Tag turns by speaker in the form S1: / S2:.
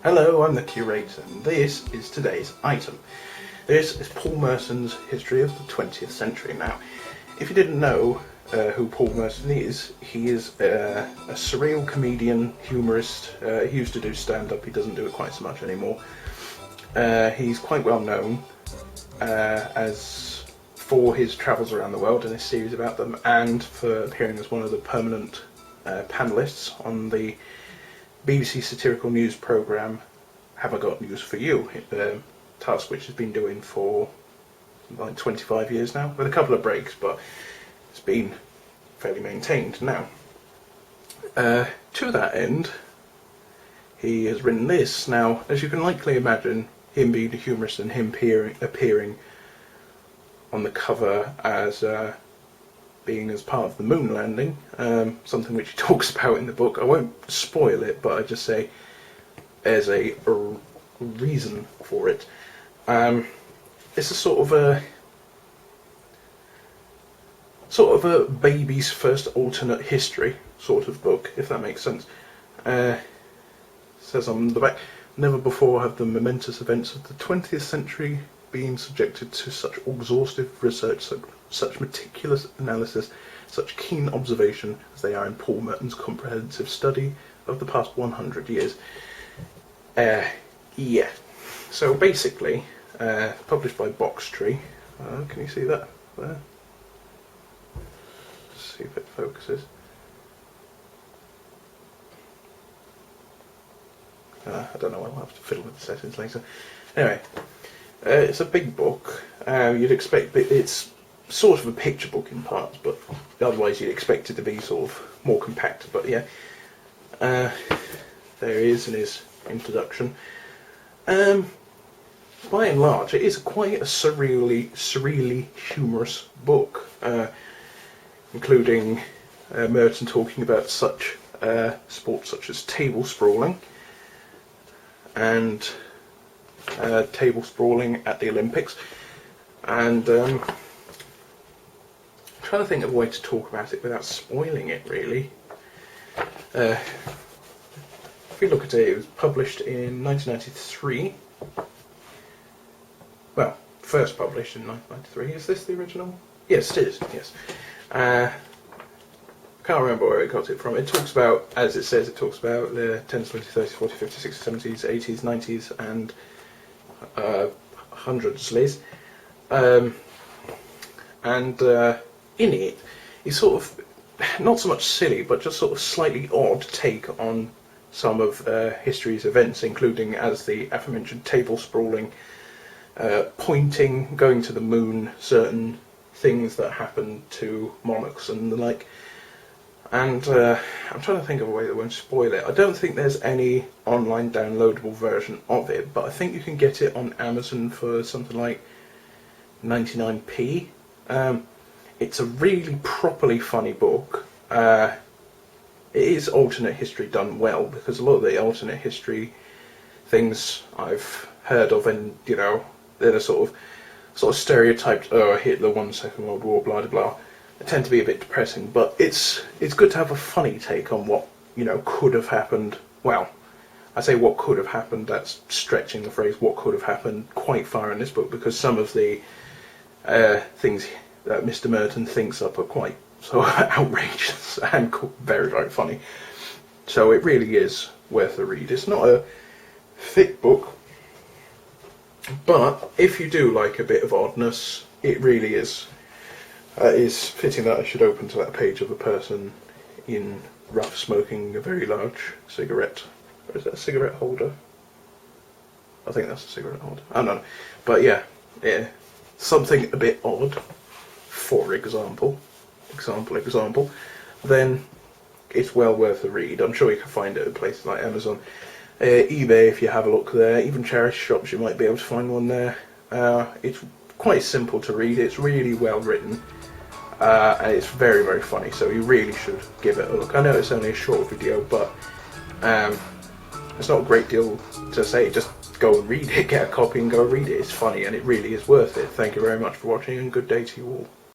S1: Hello, I'm the curator, and this is today's item. This is Paul Merton's History of the 20th Century. Now, if you didn't know who Paul Merton is, he is a surreal comedian, humorist. He used to do stand-up, he doesn't do it quite so much anymore. He's quite well known as for his travels around the world and his series about them, and for appearing as one of the permanent panellists on the BBC satirical news programme Have I Got News For You, task which has been doing for like 25 years now, with a couple of breaks, but it's been fairly maintained now. To that end, he has written this. Now, as you can likely imagine, him being a humorist and him appearing on the cover as being as part of the moon landing, something which he talks about in the book. I won't spoil it, but I just say there's a reason for it. It's a sort of a baby's first alternate history sort of book, if that makes sense. It says on the back, never before have the momentous events of the 20th century been subjected to such exhaustive research, such meticulous analysis, such keen observation as they are in Paul Merton's comprehensive study of the past 100 years. Yeah. So basically, published by Box Tree. Can you see that there? Let's see if it focuses. I don't know, I'll have to fiddle with the settings later. Anyway, it's a big book. You'd expect it's sort of a picture book in parts, but otherwise you'd expect it to be sort of more compact. But yeah, there he is in his introduction. By and large, it is quite a surreally humorous book, including Merton talking about such sports such as table sprawling and table sprawling at the Olympics, and I'm trying to think of a way to talk about it without spoiling it, really. If you look at it, it was published in 1993. Well, first published in 1993. Is this the original? Yes, it is, yes. I can't remember where it got it from. It talks about, as it says, it talks about the 10s, 20s, 30s, 40s, 50s, 60s, 70s, 80s, 90s, and hundreds, Liz. And in it, it's sort of, not so much silly, but just sort of slightly odd take on some of history's events, including, as the aforementioned, table sprawling, pointing, going to the moon, certain things that happen to monarchs and the like. And I'm trying to think of a way that won't spoil it. I don't think there's any online downloadable version of it, but I think you can get it on Amazon for something like 99p. It's a really properly funny book. It is alternate history done well, because a lot of the alternate history things I've heard of, and you know, they're the sort of stereotyped, oh, Hitler won the Second World War, blah blah blah. They tend to be a bit depressing, but it's good to have a funny take on what, you know, could have happened. Well, I say what could have happened, that's stretching the phrase what could have happened quite far in this book, because some of the things that Mr. Merton thinks up are quite so outrageous and very, very funny. So it really is worth a read. It's not a thick book, but if you do like a bit of oddness, it really is. It's fitting that I should open to that page of a person in rough smoking a very large cigarette. Or is that a cigarette holder? I think that's a cigarette holder. I don't know. But yeah, something a bit odd, for example, then it's well worth a read. I'm sure you can find it at places like Amazon, eBay if you have a look there, even charity shops you might be able to find one there. It's quite simple to read, it's really well written, and it's very, very funny, so you really should give it a look. I know it's only a short video, but it's not a great deal to say, just go and read it, get a copy and go read it. It's funny and it really is worth it. Thank you very much for watching, and good day to you all.